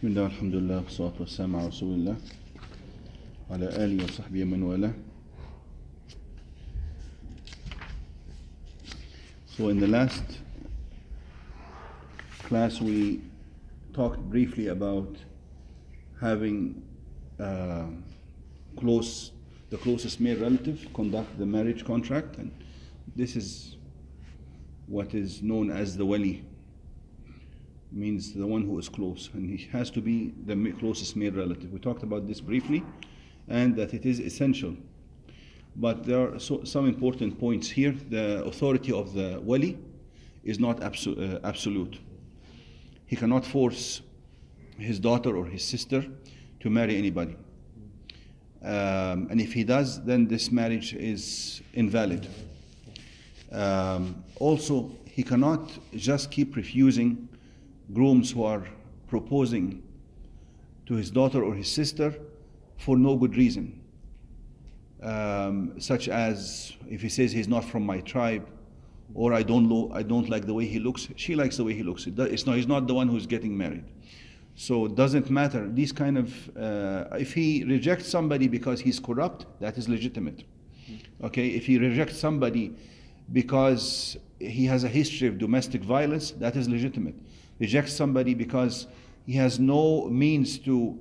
بسم الله والحمد لله والصلاة والسلام على رسول الله وعلى آله وصحبه من والاه. So in the last class we talked briefly about having the closest male relative conduct the marriage contract, and this is what is known as the Wali. Means the one who is close, and he has to be the closest male relative. We talked about this briefly and that it is essential, but there are some important points here. The authority of the Wali is not absolute. He cannot force his daughter or his sister to marry anybody, and if he does, then this marriage is invalid. Also, he cannot just keep refusing grooms who are proposing to his daughter or his sister for no good reason, such as if he says he's not from my tribe, or I don't like the way he looks. She likes the way he looks. He's not the one who's getting married. So it doesn't matter. These kind of if he rejects somebody because he's corrupt, that is legitimate. Okay, if he rejects somebody because he has a history of domestic violence, that is legitimate. Rejects somebody because he has no means to,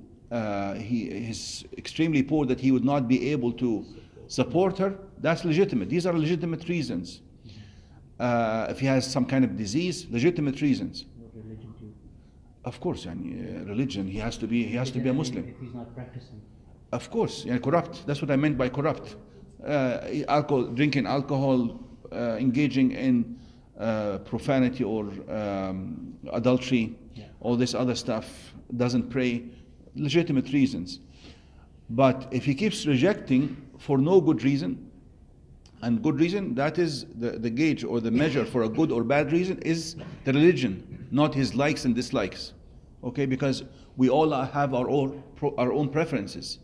he is extremely poor that he would not be able to support her, that's legitimate. These are legitimate reasons. If he has some kind of disease, legitimate reasons. Of course, religion, he has to be a Muslim. If he's not practicing. Of course, corrupt, that's what I meant by corrupt. Drinking alcohol, engaging in profanity or adultery, all this other stuff, doesn't pray, legitimate reasons. But if he keeps rejecting for no good reason, and good reason, that is the gauge or the measure for a good or bad reason is the religion, not his likes and dislikes. Okay, because we all have our own preferences.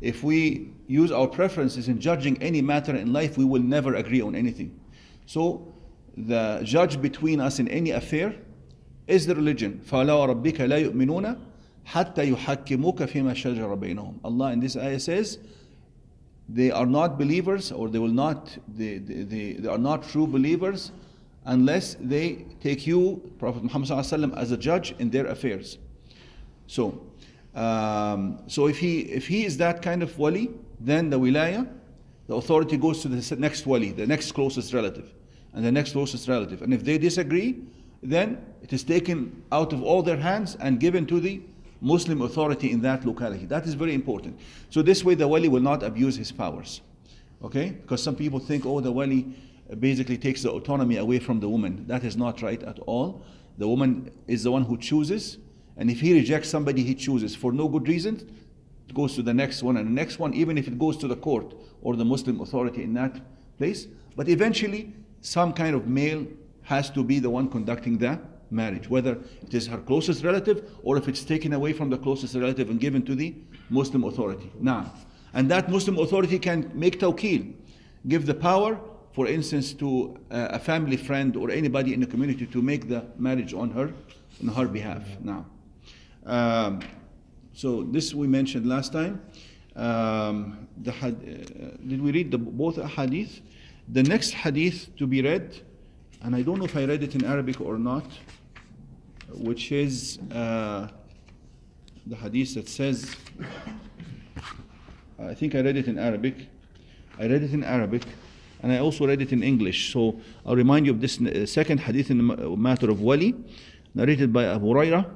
If we use our preferences in judging any matter in life, we will never agree on anything. So the judge between us in any affair is the religion. فَلَا وَرَبِّكَ لَا يُؤْمِنُونَ حَتَّى يُحَكِّمُوكَ فِيمَا شَجَرَ بَيْنَهُمْ. Allah in this ayah says they are not believers, or they are not true believers unless they take you, Prophet Muhammad ﷺ, as a judge in their affairs. So if he is that kind of wali, then the wilaya, the authority goes to the next wali, the next closest relative, and the next closest relative. And if they disagree, then it is taken out of all their hands and given to the Muslim authority in that locality. That is very important. So this way the wali will not abuse his powers. Okay? Because some people think, oh, the wali basically takes the autonomy away from the woman. That is not right at all. The woman is the one who chooses, and if he rejects somebody he chooses for no good reason, it goes to the next one and the next one, even if it goes to the court or the Muslim authority in that place. But eventually some kind of male has to be the one conducting the marriage, whether it is her closest relative or if it's taken away from the closest relative and given to the Muslim authority. Now, and that Muslim authority can make tawqeel, give the power, for instance, to a family friend or anybody in the community to make the marriage on her behalf. Now, so this we mentioned last time. Did we read both hadith? The next hadith to be read, and I don't know if I read it in Arabic or not, which is the hadith that says, I think I read it in Arabic. And I also read it in English. So I'll remind you of this second hadith in the matter of Wali, narrated by Abu Hurairah.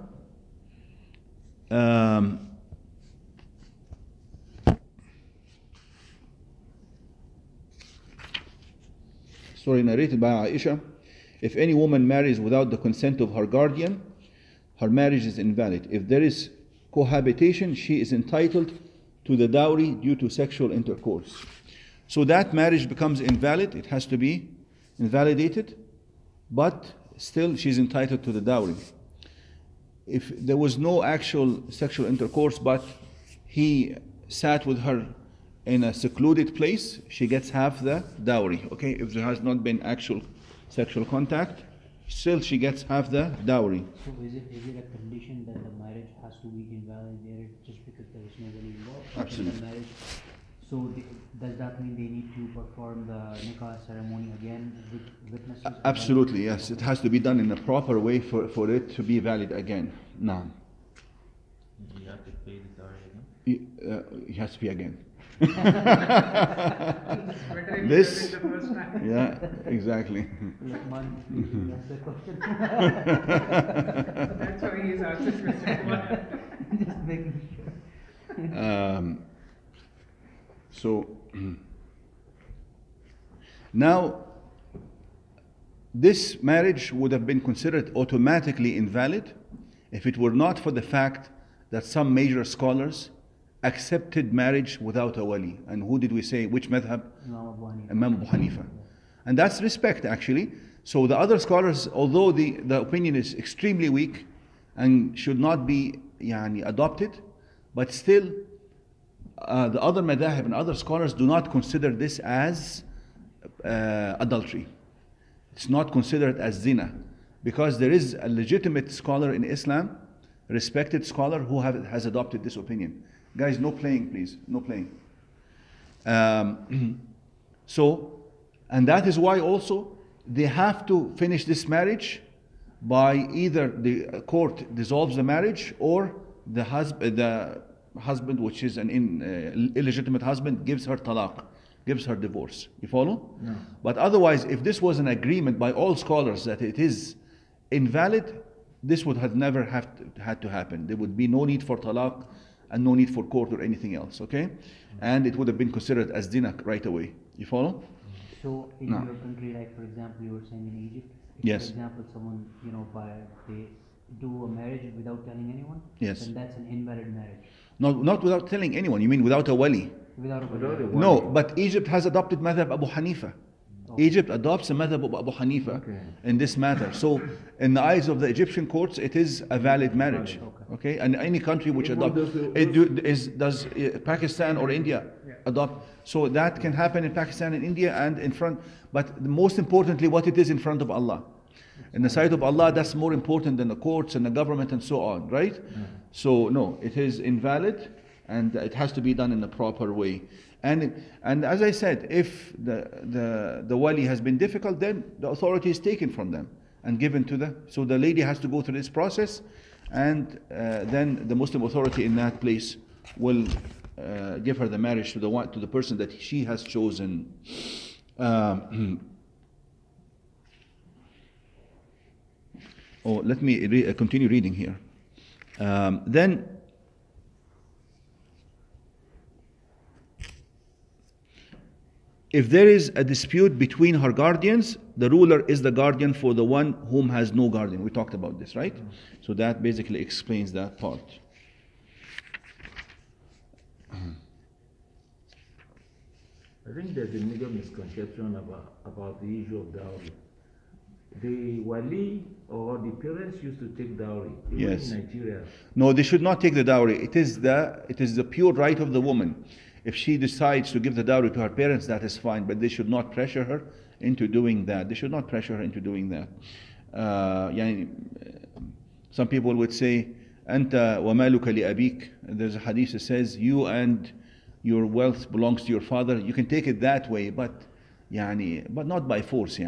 Narrated by Aisha. If any woman marries without the consent of her guardian, her marriage is invalid. If there is cohabitation, she is entitled to the dowry due to sexual intercourse. So that marriage becomes invalid. It has to be invalidated, but still she's entitled to the dowry. If there was no actual sexual intercourse, but he sat with her in a secluded place, she gets half the dowry. Okay, if there has not been actual sexual contact, still she gets half the dowry. So is it a condition that the marriage has to be invalidated just because there is nobody involved? Absolutely. In the marriage? So does that mean they need to perform the nikah ceremony again with witnesses? Absolutely, yes. It has to be done in a proper way for it to be valid again. Now. You have to pay the dowry again? He has to pay again. This? Yeah, exactly. Look, man, that's the question. That's why he's asked this question. Just making sure. So now this marriage would have been considered automatically invalid if it were not for the fact that some major scholars accepted marriage without a wali. And who did we say? Which madhab? Imam Abu Hanifa. And that's respect, actually. So the other scholars, although the opinion is extremely weak and should not be adopted, but still the other madhab and other scholars do not consider this as adultery. It's not considered as zina, because there is a legitimate scholar in Islam, a respected scholar, who has adopted this opinion. Guys, no playing, please. No playing. And that is why also they have to finish this marriage by either the court dissolves the marriage, or the husband, which is an illegitimate husband, gives her talaq, gives her divorce. You follow? No. But otherwise, if this was an agreement by all scholars that it is invalid, this would have never had to happen. There would be no need for talaq and no need for court or anything else, okay? And it would have been considered as zina right away. You follow? So in No. your country, like for example, you were saying in Egypt, if Yes. for example someone, they do a marriage without telling anyone, Yes. then that's an invalid marriage. Not without telling anyone. You mean without a wali? Without a Without a wali. wali. No, but Egypt has adopted madhab Abu Hanifa. Oh. Egypt adopts the madhab of Abu Hanifa in this matter. So in the eyes of the Egyptian courts, it is a valid marriage. Okay, and any country which adopts does Pakistan or India adopt? So that can happen in Pakistan and India and in front. But most importantly, what it is in front of Allah. In the sight of Allah, that's more important than the courts and the government and so on, right? So no, it is invalid, and it has to be done in a proper way. And as I said, if the wali has been difficult, then the authority is taken from them and given to so the lady has to go through this process, and then the Muslim authority in that place will give her the marriage to the person that she has chosen. Let me continue reading here. Then if there is a dispute between her guardians, the ruler is the guardian for the one whom has no guardian. We talked about this, right? So that basically explains that part. I think there's a major misconception about the issue of dowry. The wali or the parents used to take dowry, even Yes. in Nigeria. No, they should not take the dowry. It is the pure right of the woman. If she decides to give the dowry to her parents, that is fine, but they should not pressure her into doing that. They should not pressure her into doing that. Some people would say, "Anta wa maluka li abik." There's a hadith that says, "You and your wealth belongs to your father." You can take it that way, but not by force.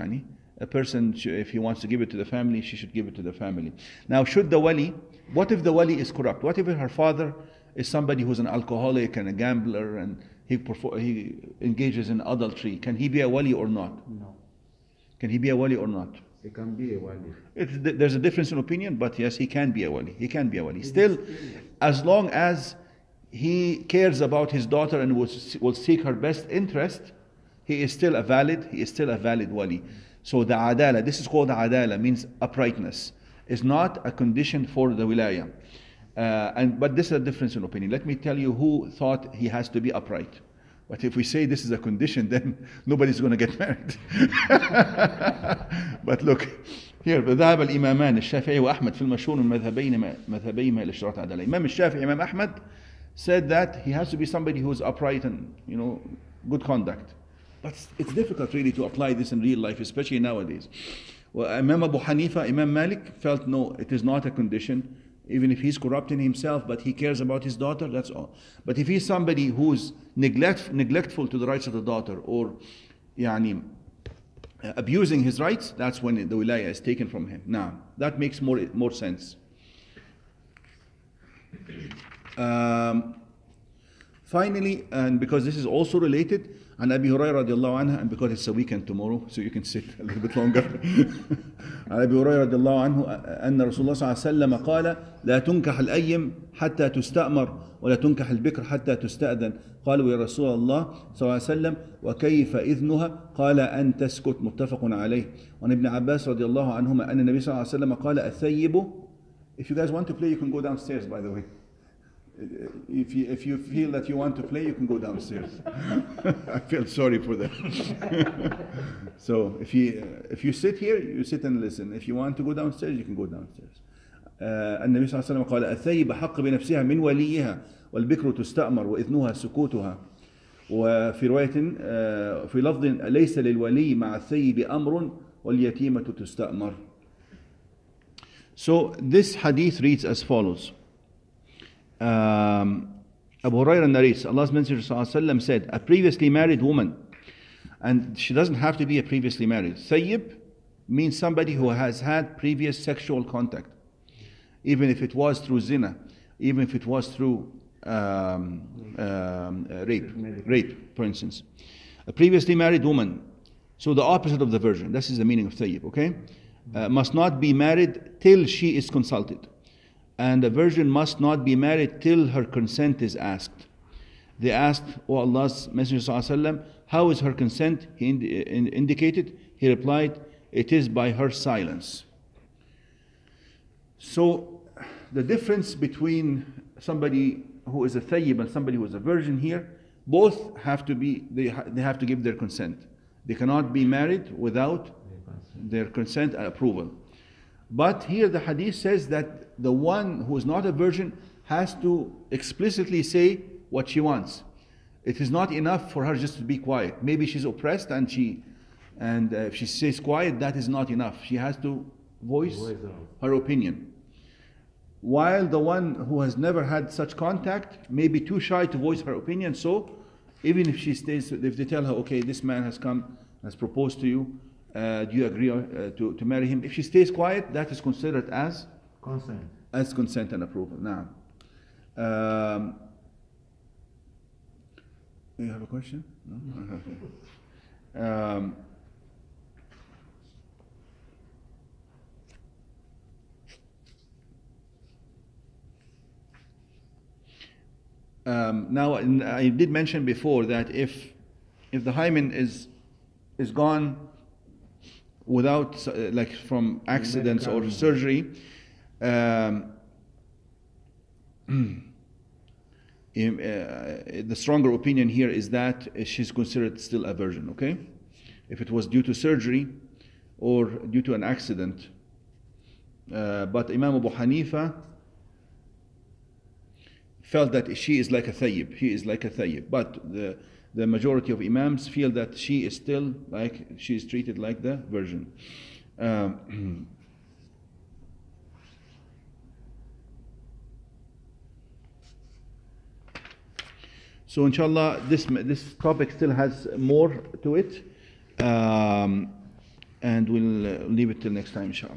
A person, if he wants to give it to the family, she should give it to the family. Now, what if the wali is corrupt? What if her father is somebody who's an alcoholic and a gambler, and he engages in adultery? Can he be a wali or not? No. Can he be a wali or not? It can be a wali. There's a difference in opinion, but yes, he can be a wali. He can be a wali. Still, as long as he cares about his daughter and will seek her best interest, he is still a valid wali. So the adala, this is called adala, means uprightness, is not a condition for the wilayah. But this is a difference in opinion. Let me tell you who thought he has to be upright. But if we say this is a condition, then nobody's going to get married. But look, here, ذهب الإمامان الشافعي وأحمد في المشهور من مذهبيهما إلى اشتراط العدالة. Imam Shafi'i, Imam Ahmad said that he has to be somebody who is upright and good conduct. But it's difficult really to apply this in real life, especially nowadays. Well, Imam Abu Hanifa, Imam Malik felt no, it is not a condition, even if he's corrupting himself, but he cares about his daughter, that's all. But if he's somebody who's neglectful to the rights of the daughter, or yani, abusing his rights, that's when the wilaya is taken from him. Now, that makes more sense. Finally, and because this is also related, and Abi Hurairah radiallahu anhu, and because it's a weekend tomorrow, so you can sit a little bit longer. عن أبي هريرة رضي الله عنه أن رسول الله صلى الله عليه وسلم قال لا تنكح الأيم حتى تستأمر ولا تنكح البكر حتى تستأذن. قالوا يا رسول الله صلى الله عليه وسلم وكيف إذنها؟ قال أن تسكت. متفق عليه. وعن ابن عباس رضي الله عنهما أن النبي صلى الله عليه وسلم قال الثيب. If you guys want to play, you can go downstairs, by the way. If you feel that you want to play, you can go downstairs. I feel sorry for them. So if you sit here, you sit and listen. If you want to go downstairs, you can go downstairs. النبي صلى الله عليه وسلم قال الثيب حق بنفسها من وليها والبكر تستأمر وإذنها سكوتها. وفي رواية في لفظ ليس للولي مع الثيب أمر واليتيمة تستأمر. So this hadith reads as follows. Abu Hurairah narrates, Allah's Messenger ﷺ said, a previously married woman, and she doesn't have to be a previously married. Thayyib means somebody who has had previous sexual contact, even if it was through zina, even if it was through rape, for instance. A previously married woman, so the opposite of the virgin, this is the meaning of thayyib, okay? Must not be married till she is consulted. And a virgin must not be married till her consent is asked. They asked, O Allah's Messenger ﷺ, how is her consent? He indicated. He replied, it is by her silence. So the difference between somebody who is a thayyib and somebody who is a virgin here, both have to be, they have to give their consent. They cannot be married without their consent and approval. But here the hadith says that the one who is not a virgin has to explicitly say what she wants. It is not enough for her just to be quiet. Maybe she's oppressed and if she stays quiet, that is not enough. She has to voice her opinion. While the one who has never had such contact may be too shy to voice her opinion, so even if she stays, if they tell her, okay, this man has come, has proposed to you, do you agree to marry him? If she stays quiet, that is considered as consent. As consent and approval. Now, you have a question? No? Now, I did mention before that if the hymen is gone without, like from accidents or surgery, the stronger opinion here is that she's considered still a virgin, okay? If it was due to surgery or due to an accident. But Imam Abu Hanifa felt that she is like a thayyib, he is like a thayyib. But the majority of Imams feel that she is still like, she is treated like the virgin. So inshallah, this topic still has more to it, and we'll leave it till next time, inshallah.